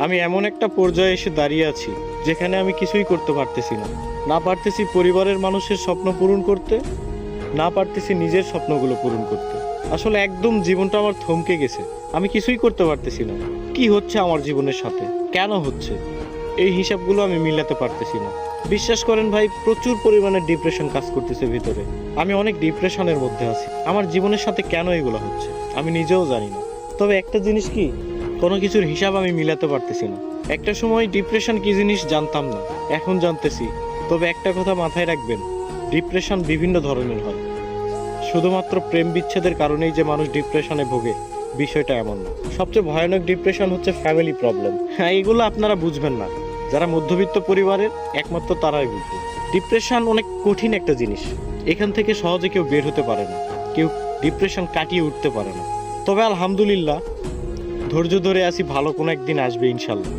আমি এমন একটা পর্যায়ে এসে দাঁড়িয়ে আছি যেখানে আমি কিছুই করতে পারতেছি না। না পারতেছি পরিবারের মানুষের স্বপ্ন পূরণ করতে, না পারতেছি নিজের স্বপ্নগুলো পূরণ করতে। আসলে একদম জীবনটা আমার থমকে গেছে। আমি কিছুই করতে পারতেছি না। কি হচ্ছে আমার জীবনের সাথে, কেন হচ্ছে, এই হিসাবগুলো আমি মিলাতে পারতেছি না। বিশ্বাস করেন ভাই, প্রচুর পরিমাণে ডিপ্রেশন কাজ করতেছে ভিতরে। আমি অনেক ডিপ্রেশনের মধ্যে আছি। আমার জীবনের সাথে কেন এগুলো হচ্ছে আমি নিজেও জানি না। তবে একটা জিনিস কি, কোনো কিছুর হিসাব আমি মিলাতে পারতেছি না। একটা সময় ডিপ্রেশন কি জিনিস জানতাম না, এখন জানতেছি। তবে একটা কথা মাথায় রাখবেন, ডিপ্রেশন বিভিন্ন ধরনের হয়। শুধুমাত্র প্রেম বিচ্ছেদের কারণেই যে মানুষ ডিপ্রেশনে ভোগে, বিষয়টা এমন না। সবচেয়ে ভয়ানক ডিপ্রেশন হচ্ছে ফ্যামিলি প্রবলেম। হ্যাঁ, এগুলো আপনারা বুঝবেন না। যারা মধ্যবিত্ত পরিবারের, একমাত্র তারাই বুঝবে। ডিপ্রেশন অনেক কঠিন একটা জিনিস। এখান থেকে সহজে কেউ বের হতে পারে না, কেউ ডিপ্রেশন কাটিয়ে উঠতে পারে না। তবে আলহামদুলিল্লাহ, ধৈর্য ধরে আছি, ভালো কোনো একদিন আসবে ইনশাল্লাহ।